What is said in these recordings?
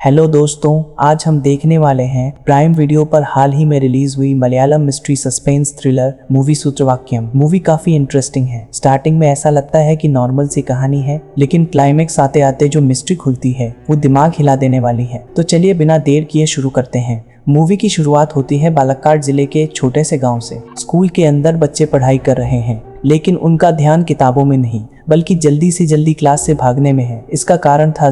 Hello दोस्तों, आज हम देखने वाले हैं प्राइम वीडियो पर हाल ही में रिलीज हुई Malayalam mystery suspense thriller movie Sutravakyam. Movie काफी इंटरेस्टिंग है। स्टार्टिंग में ऐसा लगता है कि नॉर्मल सी कहानी है, लेकिन क्लाइमेक्स आते आते जो मिस्ट्री खुलती है वो दिमाग हिला देने वाली है। तो चलिए बिना देर किए शुरू करते हैं। मूवी की शुरुआत होती है बालाघाट जिले के एक छोटे से गांव से। स्कूल के अंदर बच्चे पढ़ाई कर रहे हैं, लेकिन उनका ध्यान किताबों में नहीं बल्कि जल्दी से जल्दी क्लास से भागने में है। इसका कारण था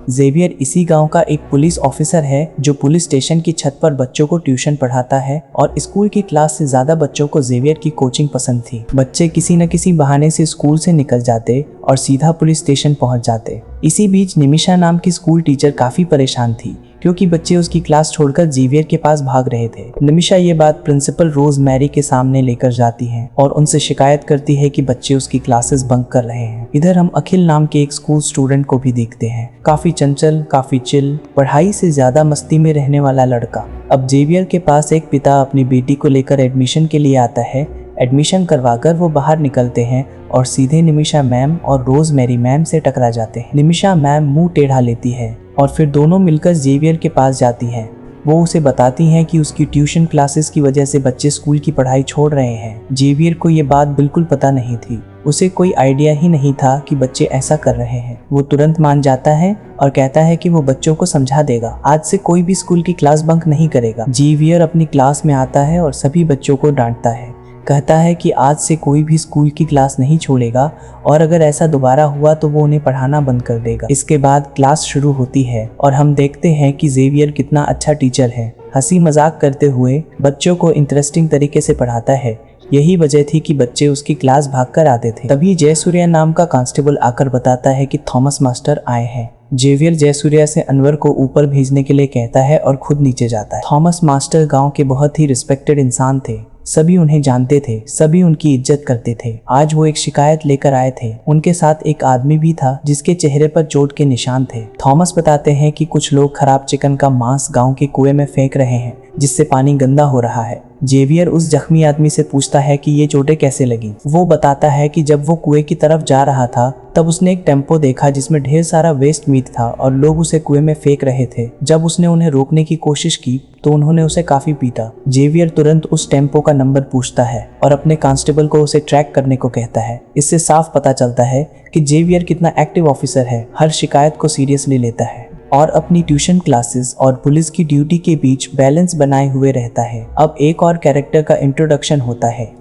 जेवियर इसी गांव का एक पुलिस ऑफिसर है जो पुलिस स्टेशन की छत पर बच्चों को ट्यूशन पढ़ाता है और स्कूल की क्लास से ज्यादा बच्चों को जेवियर की कोचिंग पसंद थी। बच्चे किसी न किसी बहाने से स्कूल से निकल जाते और सीधा पुलिस स्टेशन पहुंच जाते। इसी बीच निमिषा नाम की स्कूल टीचर काफी परेशान थी क्योंकि बच्चे उसकी क्लास छोड़कर जेवियर के पास भाग रहे थे। निमिषा ये बात प्रिंसिपल रोज मैरी के सामने लेकर जाती है और उनसे शिकायत करती है कि बच्चे उसकी क्लासेस बंक कर रहे हैं। इधर हम अखिल नाम के एक स्कूल स्टूडेंट को भी देखते हैं, काफी चंचल, काफी चिल, पढ़ाई से ज्यादा मस्ती में रहने वाला लड़का। अब जेवियर के पास एक पिता अपनी बेटी को लेकर एडमिशन के लिए आता है। एडमिशन करवाकर वो बाहर निकलते हैं और सीधे निमिषा मैम और रोज मैरी मैम से टकरा जाते हैं। निमिषा मैम मुंह टेढ़ा लेती है और फिर दोनों मिलकर जेवियर के पास जाती हैं। वो उसे बताती हैं कि उसकी ट्यूशन क्लासेस की वजह से बच्चे स्कूल की पढ़ाई छोड़ रहे हैं। जेवियर को ये बात बिल्कुल पता नहीं थी, उसे कोई आइडिया ही नहीं था कि बच्चे ऐसा कर रहे हैं। वो तुरंत मान जाता है और कहता है कि वो बच्चों को समझा देगा, आज से कोई भी स्कूल की क्लास बंक नहीं करेगा। जेवियर अपनी क्लास में आता है और सभी बच्चों को डांटता है, कहता है कि आज से कोई भी स्कूल की क्लास नहीं छोड़ेगा और अगर ऐसा दोबारा हुआ तो वो उन्हें पढ़ाना बंद कर देगा। इसके बाद क्लास शुरू होती है और हम देखते हैं कि जेवियर कितना अच्छा टीचर है। हंसी मजाक करते हुए बच्चों को इंटरेस्टिंग तरीके से पढ़ाता है। यही वजह थी कि बच्चे उसकी क्लास भागकर आते थे। तभी जयसूर्या नाम का कांस्टेबल आकर बताता है कि थॉमस मास्टर आए हैं। जेवियर जयसूर्या से अनवर को ऊपर भेजने के लिए कहता है और खुद नीचे जाता है। थॉमस मास्टर गांव के बहुत ही रिस्पेक्टेड इंसान थे, सभी उन्हें जानते थे, सभी उनकी इज्जत करते थे। आज वो एक शिकायत लेकर आए थे। उनके साथ एक आदमी भी था जिसके चेहरे पर चोट के निशान थे। थॉमस बताते हैं कि कुछ लोग खराब चिकन का मांस गांव के कुएं में फेंक रहे हैं जिससे पानी गंदा हो रहा है। जेवियर उस जख्मी आदमी से पूछता है कि ये चोटें कैसे लगी। वो बताता है कि जब वो कुएं की तरफ जा रहा था तब उसने एक टेम्पो देखा जिसमें ढेर सारा वेस्ट मीट था और लोग उसे कुएं में फेंक रहे थे। जब उसने उन्हें रोकने की कोशिश की तो उन्होंने उसे काफी पीटा। जेवियर तुरंत उस टेम्पो का नंबर पूछता है और अपने कांस्टेबल को उसे ट्रैक करने को कहता है। इससे साफ पता चलता है कि जेवियर कितना एक्टिव ऑफिसर है, हर शिकायत को सीरियसली लेता है और अपनी ट्यूशन क्लासेस और पुलिस की ड्यूटी के बीच बैलेंस बनाए हुए रहता है। अब एक और कैरेक्टर का इंट्रोडक्शन होता है,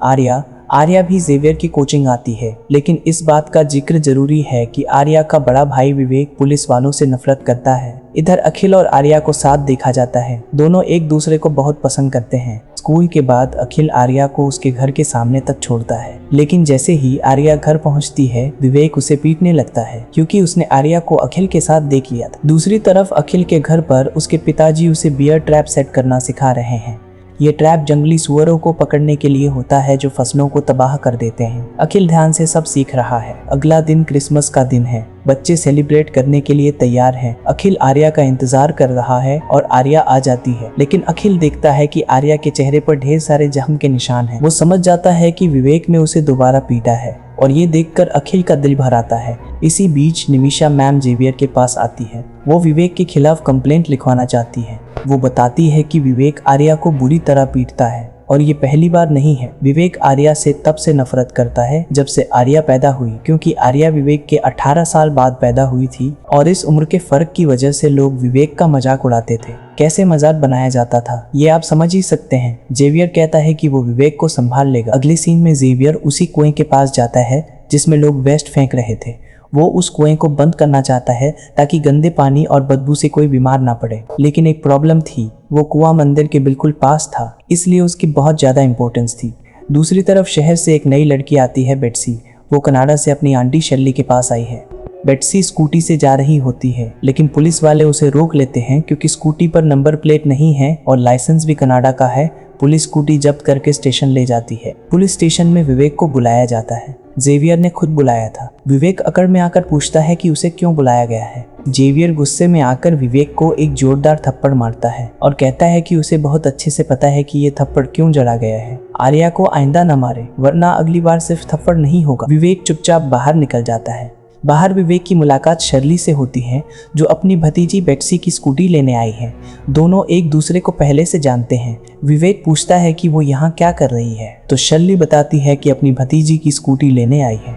आर्या भी जेवियर की कोचिंग आती है, लेकिन इस बात का जिक्र जरूरी है कि आर्या का बड़ा भाई विवेक पुलिस वालों से नफरत करता है। इधर अखिल और आर्या को साथ देखा जाता है, दोनों एक दूसरे को बहुत पसंद करते हैं। स्कूल के बाद अखिल आर्या को उसके घर के सामने तक छोड़ता है, लेकिन जैसे ही आर्या घर पहुंचती है विवेक उसे पीटने लगता है क्योंकि उसने आर्या को अखिल के साथ देख लिया था। दूसरी तरफ अखिल के घर पर उसके पिताजी उसे बियर ट्रैप सेट करना सिखा रहे हैं। ये ट्रैप जंगली सुअरों को पकड़ने के लिए होता है जो फसलों को तबाह कर देते हैं। अखिल ध्यान से सब सीख रहा है। अगला दिन क्रिसमस का दिन है, बच्चे सेलिब्रेट करने के लिए तैयार हैं। अखिल आर्या का इंतजार कर रहा है और आर्या आ जाती है, लेकिन अखिल देखता है कि आर्या के चेहरे पर ढेर सारे जख्म के निशान हैं। वो समझ जाता है कि विवेक ने उसे दोबारा पीटा है और ये देखकर अखिल का दिल भर आता है। इसी बीच निमिषा मैम जेवियर के पास आती है। वो विवेक के खिलाफ कंप्लेंट लिखवाना चाहती है। वो बताती है कि विवेक आर्या को बुरी तरह पीटता है और ये पहली बार नहीं है। विवेक आर्या से तब से नफरत करता है जब से आर्या पैदा हुई, क्योंकि आर्या विवेक के 18 साल बाद पैदा हुई थी और इस उम्र के फर्क की वजह से लोग विवेक का मजाक उड़ाते थे। कैसे मजाक बनाया जाता था ये आप समझ ही सकते हैं। जेवियर कहता है कि वो विवेक को संभाल लेगा। अगले सीन में जेवियर उसी कुएं के पास जाता है जिसमें लोग वेस्ट फेंक रहे थे। वो उस कुएं को बंद करना चाहता है ताकि गंदे पानी और बदबू से कोई बीमार ना पड़े, लेकिन एक प्रॉब्लम थी, वो कुआं मंदिर के बिल्कुल पास था, इसलिए उसकी बहुत ज्यादा इंपॉर्टेंस थी। दूसरी तरफ शहर से एक नई लड़की आती है, बेट्सी। वो कनाडा से अपनी आंटी शर्ली के पास आई है। बेट्सी स्कूटी से जा रही होती है, लेकिन पुलिस वाले उसे रोक लेते हैं क्योंकि स्कूटी पर नंबर प्लेट नहीं है और लाइसेंस भी कनाडा का है। पुलिस स्कूटी जब्त करके स्टेशन ले जाती है। पुलिस स्टेशन में विवेक को बुलाया जाता है। जेवियर ने खुद बुलाया था। विवेक अकड़ में आकर पूछता है कि उसे क्यों बुलाया गया है। जेवियर गुस्से में आकर विवेक को एक जोरदार थप्पड़ मारता है और कहता है कि उसे बहुत अच्छे से पता है कि ये थप्पड़ क्यों जड़ा गया है। आर्या को आइंदा न मारे, वरना अगली बार सिर्फ थप्पड़ नहीं होगा। विवेक चुपचाप बाहर निकल जाता है। बाहर विवेक की मुलाकात शर्ली से होती है, जो अपनी भतीजी बेट्सी की स्कूटी लेने आई है। दोनों एक दूसरे को पहले से जानते हैं। विवेक पूछता है कि वो यहाँ क्या कर रही है, तो शर्ली बताती है कि अपनी भतीजी की स्कूटी लेने आई है।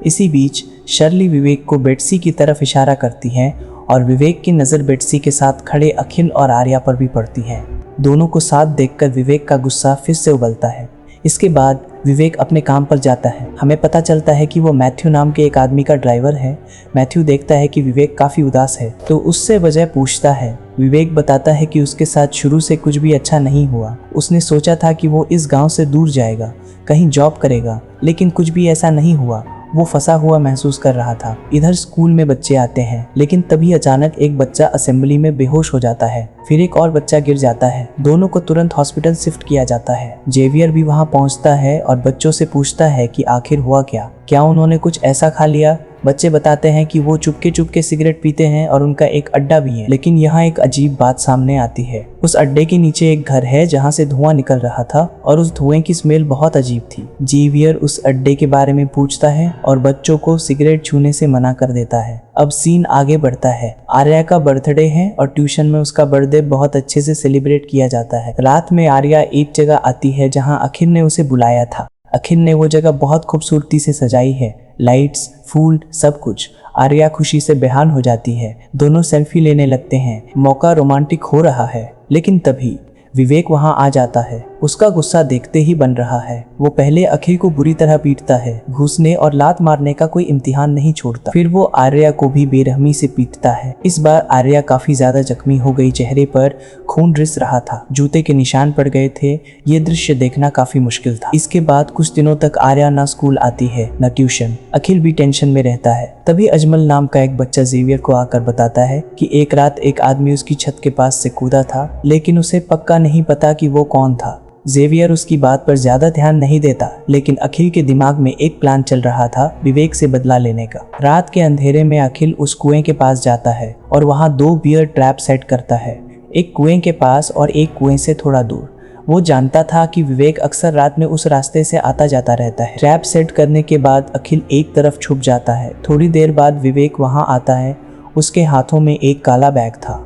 इसी बीच शर्ली विवेक को बेट्सी की तरफ इशारा करती है और विवेक की नज़र बेट्सी के साथ खड़े अखिल और आर्या पर भी पड़ती है। दोनों को साथ देखकर विवेक का गुस्सा फिर से उबलता है। इसके बाद विवेक अपने काम पर जाता है। हमें पता चलता है कि वो मैथ्यू नाम के एक आदमी का ड्राइवर है। मैथ्यू देखता है कि विवेक काफ़ी उदास है, तो उससे वजह पूछता है। विवेक बताता है कि उसके साथ शुरू से कुछ भी अच्छा नहीं हुआ। उसने सोचा था कि वो इस गांव से दूर जाएगा, कहीं जॉब करेगा, लेकिन कुछ भी ऐसा नहीं हुआ। वो फंसा हुआ महसूस कर रहा था। इधर स्कूल में बच्चे आते हैं, लेकिन तभी अचानक एक बच्चा असेंबली में बेहोश हो जाता है। फिर एक और बच्चा गिर जाता है। दोनों को तुरंत हॉस्पिटल शिफ्ट किया जाता है। जेवियर भी वहां पहुंचता है और बच्चों से पूछता है कि आखिर हुआ क्या उन्होंने कुछ ऐसा खा लिया। बच्चे बताते हैं कि वो चुपके सिगरेट पीते हैं और उनका एक अड्डा भी है। लेकिन यहाँ एक अजीब बात सामने आती है। उस अड्डे के नीचे एक घर है जहाँ से धुआं निकल रहा था और उस धुएं की स्मेल बहुत अजीब थी। जेवियर उस अड्डे के बारे में पूछता है और बच्चों को सिगरेट छूने से मना कर देता है। अब सीन आगे बढ़ता है। आर्या का बर्थडे है और ट्यूशन में उसका बर्थडे बहुत अच्छे से सेलिब्रेट किया जाता है। रात में आर्या एक जगह आती है जहाँ अखिल ने उसे बुलाया था। अखिल ने वो जगह बहुत खूबसूरती से सजाई है, लाइट्स, फूल, सब कुछ। आर्या खुशी से बेहाल हो जाती है। दोनों सेल्फी लेने लगते हैं। मौका रोमांटिक हो रहा है, लेकिन तभी विवेक वहां आ जाता है। उसका गुस्सा देखते ही बन रहा है। वो पहले अखिल को बुरी तरह पीटता है, घूसने और लात मारने का कोई इम्तिहान नहीं छोड़ता। फिर वो आर्या को भी बेरहमी से पीटता है। इस बार आर्या काफी ज्यादा जख्मी हो गई, चेहरे पर खून रिस रहा था, जूते के निशान पड़ गए थे। ये दृश्य देखना काफी मुश्किल था। इसके बाद कुछ दिनों तक आर्या ना स्कूल आती है न ट्यूशन। अखिल भी टेंशन में रहता है। तभी अजमल नाम का एक बच्चा जेवियर को आकर बताता है कि एक रात एक आदमी उसकी छत के पास से कूदा था, लेकिन उसे पक्का नहीं पता कि वो कौन था। जेवियर उसकी बात पर ज्यादा ध्यान नहीं देता, लेकिन अखिल के दिमाग में एक प्लान चल रहा था विवेक से बदला लेने का। रात के अंधेरे में अखिल उस कुएं के पास जाता है और वहां 2 बियर ट्रैप सेट करता है, एक कुएं के पास और एक कुएं से थोड़ा दूर। वो जानता था कि विवेक अक्सर रात में उस रास्ते से आता जाता रहता है। ट्रैप सेट करने के बाद अखिल एक तरफ छुप जाता है। थोड़ी देर बाद विवेक वहां आता है। उसके हाथों में एक काला बैग था।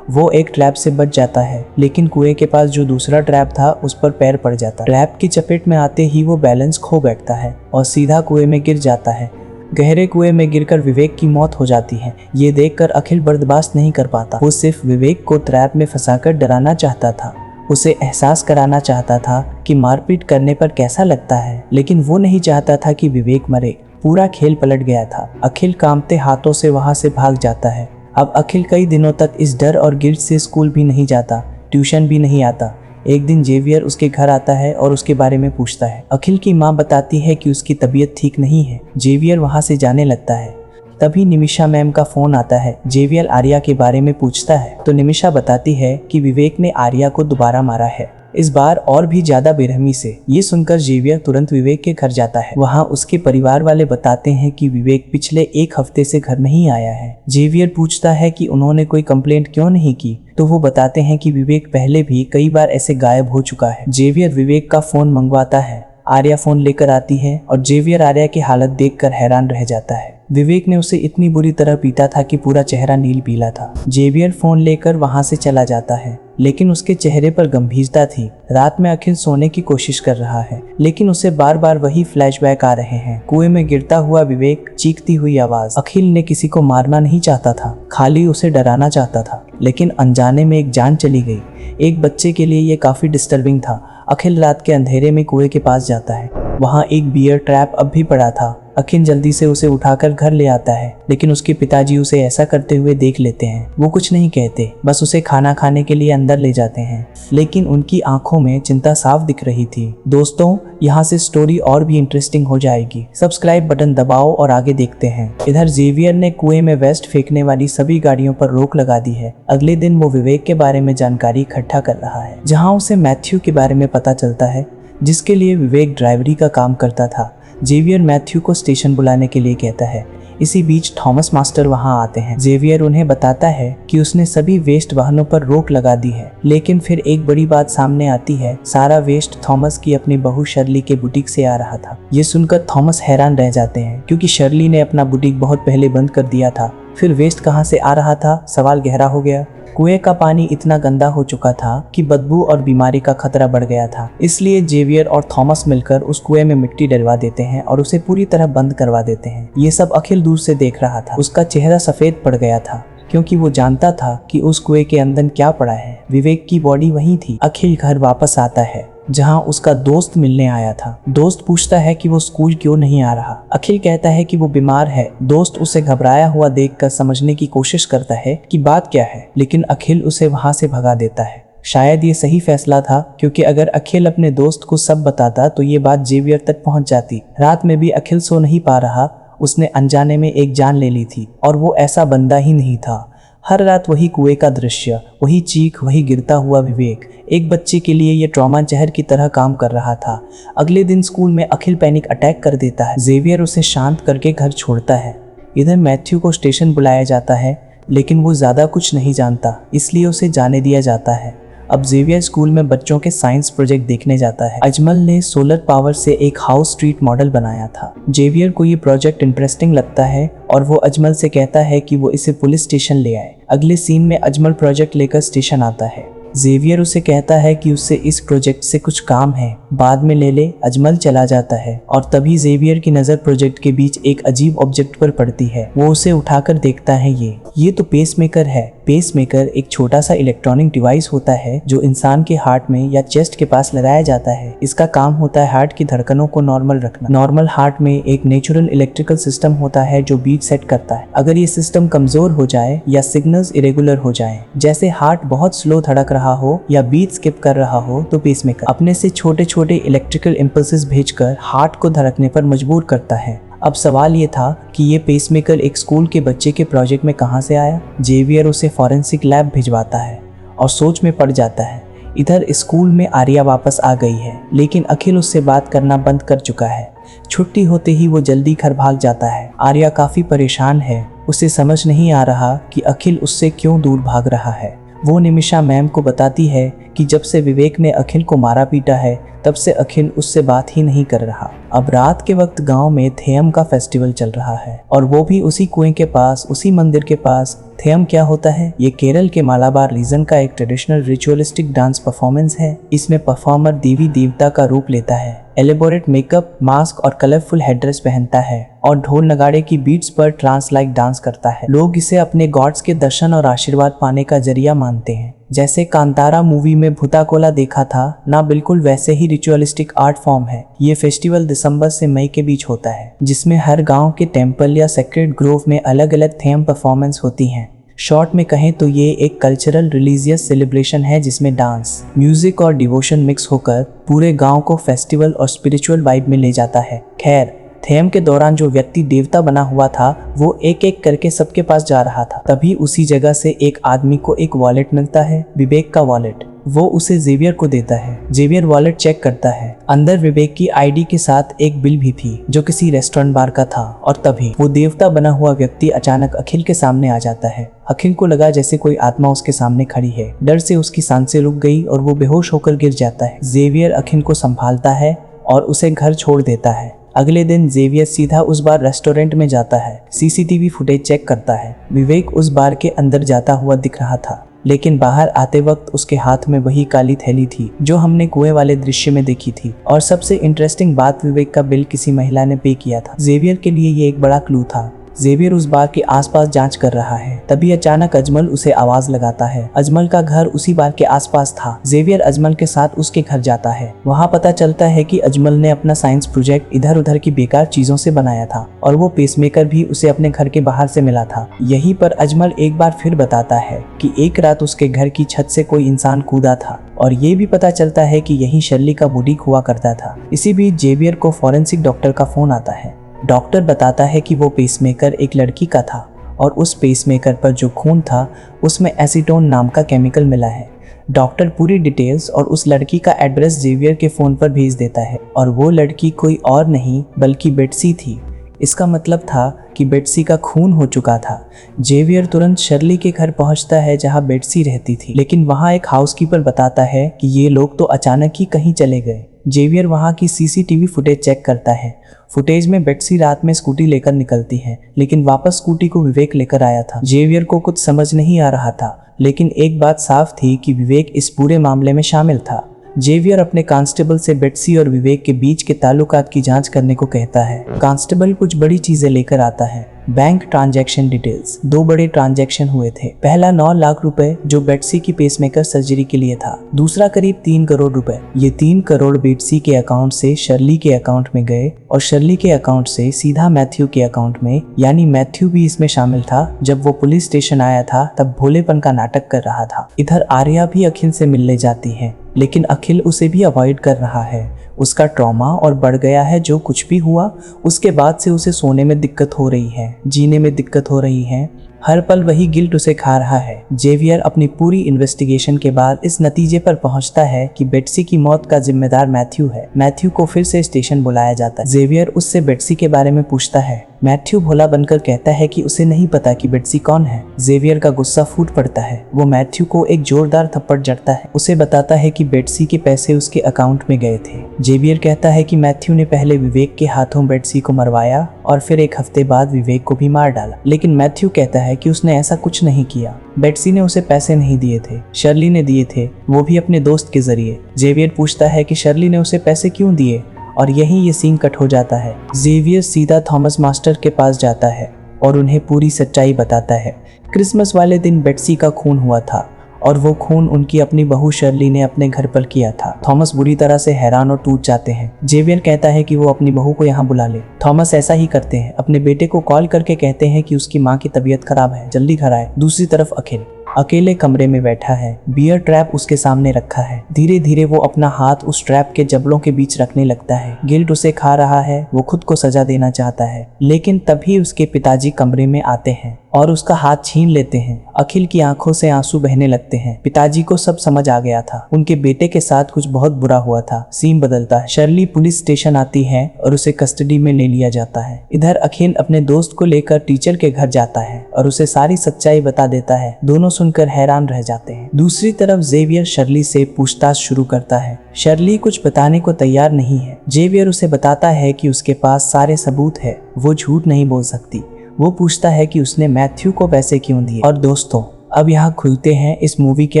वो एक ट्रैप से बच जाता है, लेकिन कुएं के पास जो दूसरा ट्रैप था उस पर पैर पड़ जाता है। ट्रैप की चपेट में आते ही वो बैलेंस खो बैठता है और सीधा कुएं में गिर जाता है। गहरे कुएं में गिरकर विवेक की मौत हो जाती है। ये देखकर अखिल बर्दाश्त नहीं कर पाता। वो सिर्फ विवेक को ट्रैप में फंसाकर डराना चाहता था। उसे एहसास कराना चाहता था कि मारपीट करने पर कैसा लगता है, लेकिन वो नहीं चाहता था कि विवेक मरे। पूरा खेल पलट गया था। अखिल कांपते हाथों से वहां से भाग जाता है। अब अखिल कई दिनों तक इस डर और गिल्ट से स्कूल भी नहीं जाता, ट्यूशन भी नहीं आता। एक दिन जेवियर उसके घर आता है और उसके बारे में पूछता है। अखिल की माँ बताती है कि उसकी तबीयत ठीक नहीं है। जेवियर वहां से जाने लगता है। तभी निमिषा मैम का फोन आता है। जेवियर आर्या के बारे में पूछता है तो निमिषा बताती है कि विवेक ने आर्या को दोबारा मारा है, इस बार और भी ज्यादा बेरहमी से। ये सुनकर जेवियर तुरंत विवेक के घर जाता है। वहाँ उसके परिवार वाले बताते हैं कि विवेक पिछले 1 हफ्ते से घर नहीं आया है। जेवियर पूछता है कि उन्होंने कोई कंप्लेंट क्यों नहीं की, तो वो बताते हैं कि विवेक पहले भी कई बार ऐसे गायब हो चुका है। जेवियर विवेक का फोन मंगवाता है। आर्या फोन लेकर आती है और जेवियर आर्या की हालत देखकर हैरान रह जाता है। विवेक ने उसे इतनी बुरी तरह पीटा था कि पूरा चेहरा नील पीला था। जेवियर फोन लेकर वहां से चला जाता है, लेकिन उसके चेहरे पर गंभीरता थी। रात में अखिल सोने की कोशिश कर रहा है, लेकिन उसे बार बार वही फ्लैशबैक आ रहे हैं। कुएं में गिरता हुआ विवेक, चीखती हुई आवाज। अखिल ने किसी को मारना नहीं चाहता था, खाली उसे डराना चाहता था, लेकिन अनजाने में एक जान चली गई। एक बच्चे के लिए ये काफी डिस्टर्बिंग था। अखिल रात के अंधेरे में कुएं के पास जाता है। वहाँ एक बियर ट्रैप अब भी पड़ा था। अखिल जल्दी से उसे उठाकर घर ले आता है, लेकिन उसके पिताजी उसे ऐसा करते हुए देख लेते हैं। वो कुछ नहीं कहते, बस उसे खाना खाने के लिए अंदर ले जाते हैं, लेकिन उनकी आंखों में चिंता साफ दिख रही थी। दोस्तों, यहाँ से स्टोरी और भी इंटरेस्टिंग हो जाएगी। सब्सक्राइब बटन दबाओ और आगे देखते हैं। इधर जेवियर ने कुएं में वेस्ट फेंकने वाली सभी गाड़ियों पर रोक लगा दी है। अगले दिन वो विवेक के बारे में जानकारी इकट्ठा कर रहा है, जहाँ उसे मैथ्यू के बारे में पता चलता है, जिसके लिए विवेक ड्राइवरी का काम करता था। जेवियर मैथ्यू को स्टेशन बुलाने के लिए कहता है। इसी बीच थॉमस मास्टर वहां आते हैं। जेवियर उन्हें बताता है कि उसने सभी वेस्ट वाहनों पर रोक लगा दी है, लेकिन फिर एक बड़ी बात सामने आती है, सारा वेस्ट थॉमस की अपनी बहू शर्ली के बुटीक से आ रहा था। ये सुनकर थॉमस हैरान रह जाते हैं क्योंकि शर्ली ने अपना बुटीक बहुत पहले बंद कर दिया था। फिर वेस्ट कहाँ से आ रहा था, सवाल गहरा हो गया। कुएं का पानी इतना गंदा हो चुका था कि बदबू और बीमारी का खतरा बढ़ गया था। इसलिए जेवियर और थॉमस मिलकर उस कुएं में मिट्टी डलवा देते हैं और उसे पूरी तरह बंद करवा देते हैं। ये सब अखिल दूर से देख रहा था। उसका चेहरा सफेद पड़ गया था क्योंकि वो जानता था कि उस कुएं के अंदर क्या पड़ा है। विवेक की बॉडी वहीं थी। अखिल घर वापस आता है जहां उसका दोस्त मिलने आया था। दोस्त पूछता है कि वो स्कूल क्यों नहीं आ रहा। अखिल कहता है कि वो बीमार है। दोस्त उसे घबराया हुआ देखकर समझने की कोशिश करता है कि बात क्या है, लेकिन अखिल उसे वहां से भगा देता है। शायद ये सही फैसला था क्योंकि अगर अखिल अपने दोस्त को सब बताता तो ये बात जेवियर तक पहुंच जाती। रात में भी अखिल सो नहीं पा रहा। उसने अनजाने में एक जान ले ली थी और वो ऐसा बंदा ही नहीं था। हर रात वही कुएं का दृश्य, वही चीख, वही गिरता हुआ विवेक। एक बच्चे के लिए ये ट्रॉमा जहर की तरह काम कर रहा था। अगले दिन स्कूल में अखिल पैनिक अटैक कर देता है। जेवियर उसे शांत करके घर छोड़ता है। इधर मैथ्यू को स्टेशन बुलाया जाता है, लेकिन वो ज्यादा कुछ नहीं जानता, इसलिए उसे जाने दिया जाता है। अब जेवियर स्कूल में बच्चों के साइंस प्रोजेक्ट देखने जाता है। अजमल ने सोलर पावर से एक हाउस स्ट्रीट मॉडल बनाया था। जेवियर को ये प्रोजेक्ट इंटरेस्टिंग लगता है और वो अजमल से कहता है कि वो इसे पुलिस स्टेशन ले आए। अगले सीन में अजमल प्रोजेक्ट लेकर स्टेशन आता है। जेवियर उसे कहता है कि उससे इस प्रोजेक्ट से कुछ काम है, बाद में ले ले। अजमल चला जाता है और तभी जेवियर की नज़र प्रोजेक्ट के बीच एक अजीब ऑब्जेक्ट पर पड़ती है। वो उसे उठाकर देखता है। ये तो पेसमेकर है। पेसमेकर एक छोटा सा इलेक्ट्रॉनिक डिवाइस होता है जो इंसान के हार्ट में या चेस्ट के पास लगाया जाता है। इसका काम होता है हार्ट की धड़कनों को नॉर्मल रखना। नॉर्मल हार्ट में एक नेचुरल इलेक्ट्रिकल सिस्टम होता है जो बीट सेट करता है। अगर ये सिस्टम कमजोर हो जाए या सिग्नल्स इरेगुलर हो जाएं, जैसे हार्ट बहुत स्लो धड़क रहा हो या बीट स्किप कर रहा हो, तो पेसमेकर अपने से छोटे छोटे इलेक्ट्रिकल इम्पल्सेस भेजकर हार्ट को धड़कने पर मजबूर करता है। अब सवाल ये था कि ये पेसमेकर एक स्कूल के बच्चे के प्रोजेक्ट में कहाँ से आया। जेवियर उसे फॉरेंसिक लैब भिजवाता है और सोच में पड़ जाता है। इधर स्कूल में आर्या वापस आ गई है, लेकिन अखिल उससे बात करना बंद कर चुका है। छुट्टी होते ही वो जल्दी घर भाग जाता है। आर्या काफी परेशान है। उसे समझ नहीं आ रहा कि अखिल उससे क्यों दूर भाग रहा है। वो निमिषा मैम को बताती है कि जब से विवेक ने अखिल को मारा पीटा है, तब से अखिल उससे बात ही नहीं कर रहा। अब रात के वक्त गांव में थेयम का फेस्टिवल चल रहा है और वो भी उसी कुएं के पास, उसी मंदिर के पास। थेयम क्या होता है? ये केरल के मालाबार रीजन का एक ट्रेडिशनल रिचुअलिस्टिक डांस परफॉर्मेंस है। इसमें परफॉर्मर देवी देवता का रूप लेता है, एलेबोरेट मेकअप, मास्क और कलरफुल हेडड्रेस पहनता है और ढोल नगाड़े की बीट्स पर ट्रांस लाइक डांस करता है। लोग इसे अपने गॉड्स के दर्शन और आशीर्वाद पाने का जरिया मानते हैं। जैसे कांतारा मूवी में भूताकोला देखा था ना, बिल्कुल वैसे ही रिचुअलिस्टिक आर्ट फॉर्म है। ये फेस्टिवल दिसंबर से मई के बीच होता है, जिसमें हर गांव के टेम्पल या सेक्रेड ग्रोव में अलग अलग थीम परफॉर्मेंस होती हैं। शॉर्ट में कहें तो ये एक कल्चरल रिलीजियस सेलिब्रेशन है जिसमें डांस, म्यूजिक और डिवोशन मिक्स होकर पूरे गांव को फेस्टिवल और स्पिरिचुअल वाइब में ले जाता है। खैर, थेम के दौरान जो व्यक्ति देवता बना हुआ था वो एक एक करके सबके पास जा रहा था। तभी उसी जगह से एक आदमी को एक वॉलेट मिलता है, विवेक का वॉलेट। वो उसे जेवियर को देता है। जेवियर वॉलेट चेक करता है। अंदर विवेक की आईडी के साथ एक बिल भी थी जो किसी रेस्टोरेंट बार का था। और तभी वो देवता बना हुआ व्यक्ति अचानक अखिल के सामने आ जाता है। अखिल को लगा जैसे कोई आत्मा उसके सामने खड़ी है। डर से उसकी सांसें रुक गई और वो बेहोश होकर गिर जाता है। जेवियर अखिल को संभालता है और उसे घर छोड़ देता है। अगले दिन जेवियर सीधा उस बार रेस्टोरेंट में जाता है, सीसीटीवी फुटेज चेक करता है। विवेक उस बार के अंदर जाता हुआ दिख रहा था, लेकिन बाहर आते वक्त उसके हाथ में वही काली थैली थी जो हमने कुएं वाले दृश्य में देखी थी। और सबसे इंटरेस्टिंग बात, विवेक का बिल किसी महिला ने पे किया था। जेवियर के लिए ये एक बड़ा क्लू था। जेवियर उस बार के आसपास जांच कर रहा है। तभी अचानक अजमल उसे आवाज लगाता है। अजमल का घर उसी बार के आसपास था। जेवियर अजमल के साथ उसके घर जाता है। वहाँ पता चलता है कि अजमल ने अपना साइंस प्रोजेक्ट इधर उधर की बेकार चीजों से बनाया था और वो पेसमेकर भी उसे अपने घर के बाहर से मिला था। यहीं पर अजमल एक बार फिर बताता है कि एक रात उसके घर की छत से कोई इंसान कूदा था और ये भी पता चलता है कि यही शर्ली का बुटीक हुआ करता था। इसी बीच जेवियर को फॉरेंसिक डॉक्टर का फोन आता है। डॉक्टर बताता है कि वो पेसमेकर एक लड़की का था और उस पेसमेकर पर जो खून था उसमें एसीटोन नाम का केमिकल मिला है। डॉक्टर पूरी डिटेल्स और उस लड़की का एड्रेस जेवियर के फ़ोन पर भेज देता है और वो लड़की कोई और नहीं बल्कि बेट्सी थी। इसका मतलब था कि बेट्सी का खून हो चुका था। जेवियर तुरंत शर्ली के घर पहुंचता है जहां बेट्सी रहती थी, लेकिन वहां एक हाउसकीपर बताता है कि ये लोग तो अचानक ही कहीं चले गए। जेवियर वहां की सीसीटीवी फुटेज चेक करता है। फुटेज में बेट्सी रात में स्कूटी लेकर निकलती है, लेकिन वापस स्कूटी को विवेक लेकर आया था। जेवियर को कुछ समझ नहीं आ रहा था, लेकिन एक बात साफ थी कि विवेक इस पूरे मामले में शामिल था। जेवियर अपने कांस्टेबल से बेट्सी और विवेक के बीच के ताल्लुकात की जांच करने को कहता है। कांस्टेबल कुछ बड़ी चीजें लेकर आता है। Bank transaction details. 2 बड़े ट्रांजैक्शन हुए थे। पहला 9 लाख रुपए जो बेट्सी की पेसमेकर सर्जरी के लिए था। दूसरा करीब 3 करोड़ रुपए। ये 3 करोड़ बेट्सी के अकाउंट से शर्ली के अकाउंट में गए और शर्ली के अकाउंट से सीधा मैथ्यू के अकाउंट में, यानी मैथ्यू भी इसमें शामिल था। जब वो पुलिस स्टेशन आया था तब भोलेपन का नाटक कर रहा था। इधर आर्या भी अखिल से मिलने जाती है, लेकिन अखिल उसे भी अवॉइड कर रहा है। उसका ट्रॉमा और बढ़ गया है। जो कुछ भी हुआ उसके बाद से उसे सोने में दिक्कत हो रही है, जीने में दिक्कत हो रही है। हर पल वही गिल्ट उसे खा रहा है। जेवियर अपनी पूरी इन्वेस्टिगेशन के बाद इस नतीजे पर पहुंचता है कि बेट्सी की मौत का जिम्मेदार मैथ्यू है। मैथ्यू को फिर से स्टेशन बुलाया जाता है। जेवियर उससे बेट्सी के बारे में पूछता है। मैथ्यू भोला बनकर कहता है कि उसे नहीं पता कि बेट्सी कौन है। जेवियर का गुस्सा फूट पड़ता है। वो मैथ्यू को एक जोरदार थप्पड़ जड़ता है। उसे बताता है कि बेट्सी के पैसे उसके अकाउंट में गए थे। जेवियर कहता है कि मैथ्यू ने पहले विवेक के हाथों बेट्सी को मरवाया और फिर एक हफ्ते बाद विवेक को भी मार डाला, लेकिन मैथ्यू कहता है कि उसने ऐसा कुछ नहीं किया। बेट्सी ने उसे पैसे नहीं दिए थे, शर्ली ने दिए थे, वो भी अपने दोस्त के जरिए। जेवियर पूछता है कि शर्ली ने उसे पैसे क्यों दिए, और यहीं ये सीन कट हो जाता है। जेवियर सीधा थॉमस मास्टर के पास जाता है और उन्हें पूरी सच्चाई बताता है। क्रिसमस वाले दिन बेट्सी का खून हुआ था और वो खून उनकी अपनी बहू शर्ली ने अपने घर पर किया था। थॉमस बुरी तरह से हैरान और टूट जाते हैं। जेवियर कहता है कि वो अपनी बहू को यहाँ बुला ले। थॉमस ऐसा ही करते हैं। अपने बेटे को कॉल करके कहते हैं कि उसकी माँ की तबीयत खराब है, जल्दी घर आए। दूसरी तरफ अखिल अकेले कमरे में बैठा है। बियर ट्रैप उसके सामने रखा है। धीरे धीरे वो अपना हाथ उस ट्रैप के जबड़ों के बीच रखने लगता है। गिल्ट उसे खा रहा है। वो खुद को सजा देना चाहता है, लेकिन तभी उसके पिताजी कमरे में आते हैं और उसका हाथ छीन लेते हैं। अखिल की आंखों से आंसू बहने लगते हैं। पिताजी को सब समझ आ गया था। उनके बेटे के साथ कुछ बहुत बुरा हुआ था। सीन बदलता है। शर्ली पुलिस स्टेशन आती है और उसे कस्टडी में ले लिया जाता है। इधर अखिल अपने दोस्त को लेकर टीचर के घर जाता है और उसे सारी सच्चाई बता देता है। दोनों सुनकर हैरान रह जाते हैं। दूसरी तरफ जेवियर शर्ली से पूछताछ शुरू करता है। शर्ली कुछ बताने को तैयार नहीं है। जेवियर उसे बताता है कि उसके पास सारे सबूत है, वो झूठ नहीं बोल सकती। वो पूछता है कि उसने मैथ्यू को पैसे क्यों दिए। और दोस्तों, अब यहाँ खुलते हैं इस मूवी के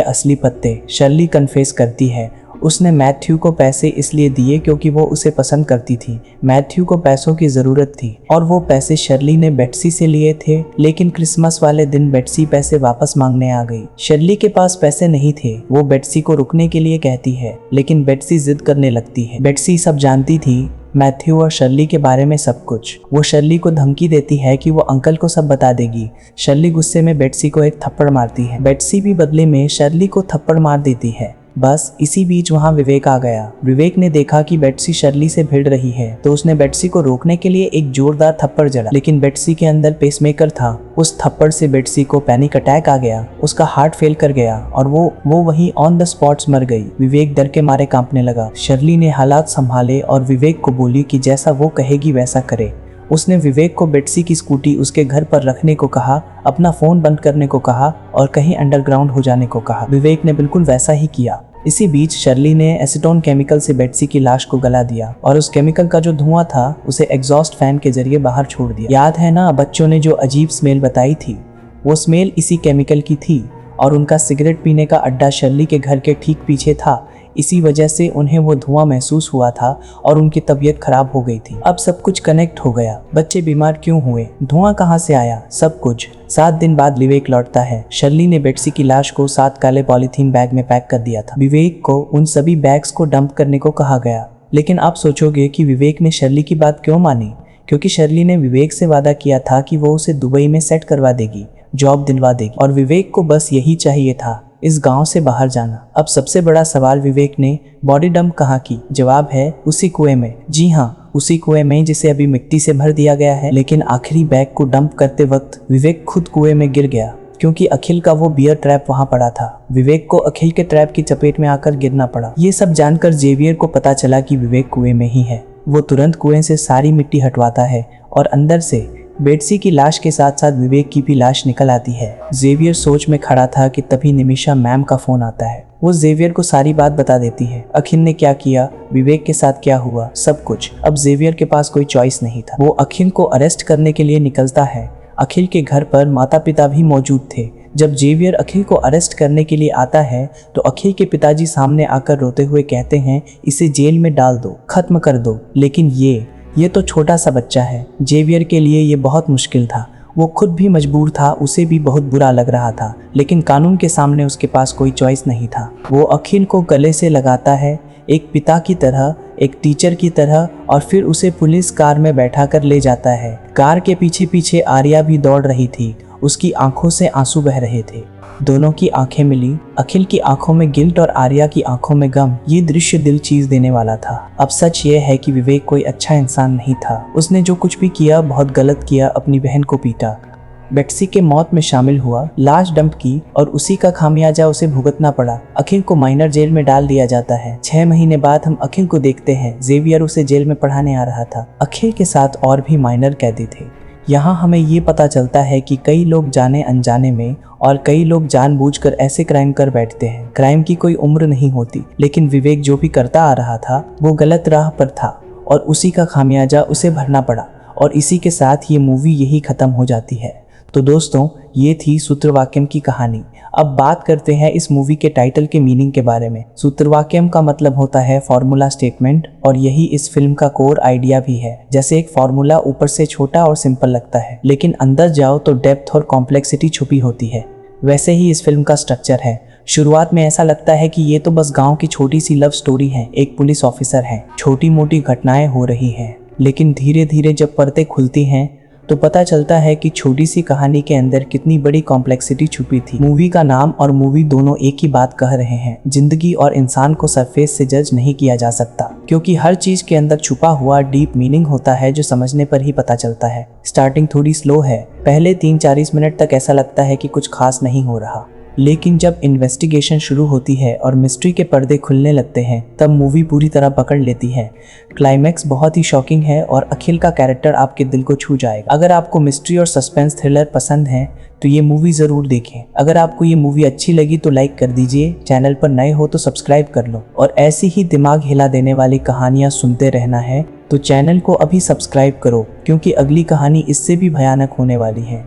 असली पत्ते। शर्ली कन्फेस करती है उसने मैथ्यू को पैसे इसलिए दिए क्योंकि वो उसे पसंद करती थी। मैथ्यू को पैसों की ज़रूरत थी और वो पैसे शर्ली ने बेट्सी से लिए थे, लेकिन क्रिसमस वाले दिन बेट्सी पैसे वापस मांगने आ गई। शर्ली के पास पैसे नहीं थे। वो बेट्सी को रुकने के लिए कहती है, लेकिन बेट्सी जिद करने लगती है। बेट्सी सब जानती थी, मैथ्यू और शर्ली के बारे में सब कुछ। वो शर्ली को धमकी देती है कि वो अंकल को सब बता देगी। शर्ली गुस्से में बेट्सी को एक थप्पड़ मारती है। बेट्सी भी बदले में शर्ली को थप्पड़ मार देती है। बस इसी बीच वहाँ विवेक आ गया। विवेक ने देखा कि बेट्सी शर्ली से भिड़ रही है, तो उसने बेट्सी को रोकने के लिए एक जोरदार थप्पड़ जड़ा, लेकिन बेट्सी के अंदर पेसमेकर था। उस थप्पड़ से बेट्सी को पैनिक अटैक आ गया। उसका हार्ट फेल कर गया और वो वहीं ऑन द स्पॉट्स मर गई। विवेक डर के मारे कांपने लगा। शर्ली ने हालात संभाले और विवेक को बोली कि जैसा वो कहेगी वैसा करे। उसने विवेक को बेट्सी की स्कूटी उसके घर पर रखने को कहा, अपना फोन बंद करने को कहा और कहीं अंडरग्राउंड हो जाने को कहा। विवेक ने बिल्कुल वैसा ही किया। इसी बीच शर्ली ने एसीटोन केमिकल से बेट्सी की लाश को गला दिया और उस केमिकल का जो धुआं था उसे एग्जॉस्ट फैन के जरिए बाहर छोड़ दिया। याद है ना, बच्चों ने जो अजीब स्मेल बताई थी, वो स्मेल इसी केमिकल की थी और उनका सिगरेट पीने का अड्डा शर्ली के घर के ठीक पीछे था। इसी वजह से उन्हें वो धुआं महसूस हुआ था और उनकी तबीयत खराब हो गई थी। अब सब कुछ कनेक्ट हो गया। बच्चे बीमार क्यों हुए, धुआं कहाँ से आया, सब कुछ। 7 दिन बाद विवेक लौटता है। शर्ली ने बेट्सी की लाश को 7 काले पॉलीथीन बैग में पैक कर दिया था। विवेक को उन सभी बैग्स को डंप करने को कहा गया। लेकिन आप सोचोगे कि विवेक ने शर्ली की बात क्यों मानी? क्योंकि शर्ली ने विवेक से वादा किया था कि वो उसे दुबई में सेट करवा देगी, जॉब दिलवा देगी, और विवेक को बस यही चाहिए था, इस गांव से बाहर जाना। अब सबसे बड़ा सवाल, विवेक ने बॉडी डंप कहाँ की? जवाब है उसी कुएं में। जी हाँ, उसी कुएं में जिसे अभी मिट्टी से भर दिया गया है। लेकिन आखिरी बैग को डंप करते वक्त विवेक खुद कुएं में गिर गया, क्योंकि अखिल का वो बियर ट्रैप वहां पड़ा था। विवेक को अखिल के ट्रैप की चपेट में आकर गिरना पड़ा। ये सब जानकर जेवियर को पता चला कि विवेक कुएं में ही है। वो तुरंत कुएं से सारी मिट्टी हटवाता है और अंदर से बेट्सी की लाश के साथ साथ विवेक की भी लाश निकल आती है। जेवियर सोच में खड़ा था कि तभी निमिषा मैम का फोन आता है। वो जेवियर को सारी बात बता देती है, अखिल ने क्या किया, विवेक के साथ क्या हुआ, सब कुछ। अब जेवियर के पास कोई चॉइस नहीं था। वो अखिल को अरेस्ट करने के लिए निकलता है। अखिल के घर पर माता पिता भी मौजूद थे। जब जेवियर अखिल को अरेस्ट करने के लिए आता है तो अखिल के पिताजी सामने आकर रोते हुए कहते हैं, इसे जेल में डाल दो, खत्म कर दो। लेकिन ये तो छोटा सा बच्चा है। जेवियर के लिए ये बहुत मुश्किल था। वो खुद भी मजबूर था, उसे भी बहुत बुरा लग रहा था, लेकिन कानून के सामने उसके पास कोई चॉइस नहीं था। वो अखिल को गले से लगाता है, एक पिता की तरह, एक टीचर की तरह, और फिर उसे पुलिस कार में बैठा कर ले जाता है। कार के पीछे पीछे आर्या भी दौड़ रही थी। उसकी आंखों से आंसू बह रहे थे। दोनों की आंखें मिली। अखिल की आंखों में गिल्ट और आर्या की आंखों में गम। ये दृश्य दिल चीर देने वाला था। अब सच ये है कि विवेक कोई अच्छा इंसान नहीं था। उसने जो कुछ भी किया बहुत गलत किया। अपनी बहन को पीटा, बेट्सी के मौत में शामिल हुआ, लाश डंप की और उसी का खामियाजा उसे भुगतना पड़ा। अखिल को माइनर जेल में डाल दिया जाता है। 6 महीने बाद हम अखिल को देखते हैं। जेवियर उसे जेल में पढ़ाने आ रहा था। अखिल के साथ और भी माइनर कैदी थे। यहाँ हमें ये पता चलता है कि कई लोग जाने अनजाने में और कई लोग जानबूझकर ऐसे क्राइम कर बैठते हैं। क्राइम की कोई उम्र नहीं होती, लेकिन विवेक जो भी करता आ रहा था वो गलत राह पर था और उसी का खामियाजा उसे भरना पड़ा। और इसी के साथ ये मूवी यही खत्म हो जाती है। तो दोस्तों, ये थी सूत्रवाक्यम की कहानी। अब बात करते हैं इस मूवी के टाइटल के मीनिंग के बारे में। सूत्रवाक्यम का मतलब होता है फॉर्मूला स्टेटमेंट, और यही इस फिल्म का कोर आइडिया भी है। जैसे एक फॉर्मूला ऊपर से छोटा और सिंपल लगता है, लेकिन अंदर जाओ तो डेप्थ और कॉम्प्लेक्सिटी छुपी होती है, वैसे ही इस फिल्म का स्ट्रक्चर है। शुरुआत में ऐसा लगता है कि ये तो बस गांव की छोटी सी लव स्टोरी है, एक पुलिस ऑफिसर है, छोटी मोटी घटनाएं हो रही हैं। लेकिन धीरे धीरे जब पर्दे खुलती हैं तो पता चलता है कि छोटी सी कहानी के अंदर कितनी बड़ी कॉम्प्लेक्सिटी छुपी थी। मूवी का नाम और मूवी दोनों एक ही बात कह रहे हैं। जिंदगी और इंसान को सरफेस से जज नहीं किया जा सकता, क्योंकि हर चीज के अंदर छुपा हुआ डीप मीनिंग होता है जो समझने पर ही पता चलता है। स्टार्टिंग थोड़ी स्लो है। पहले 30-40 मिनट तक ऐसा लगता है कि कुछ खास नहीं हो रहा, लेकिन जब इन्वेस्टिगेशन शुरू होती है और मिस्ट्री के पर्दे खुलने लगते हैं तब मूवी पूरी तरह पकड़ लेती है। क्लाइमैक्स बहुत ही शॉकिंग है और अखिल का कैरेक्टर आपके दिल को छू जाएगा। अगर आपको मिस्ट्री और सस्पेंस थ्रिलर पसंद है तो ये मूवी ज़रूर देखें। अगर आपको ये मूवी अच्छी लगी तो लाइक कर दीजिए, चैनल पर नए हो तो सब्सक्राइब कर लो, और ऐसी ही दिमाग हिला देने वाली कहानियाँ सुनते रहना है तो चैनल को अभी सब्सक्राइब करो, क्योंकि अगली कहानी इससे भी भयानक होने वाली है।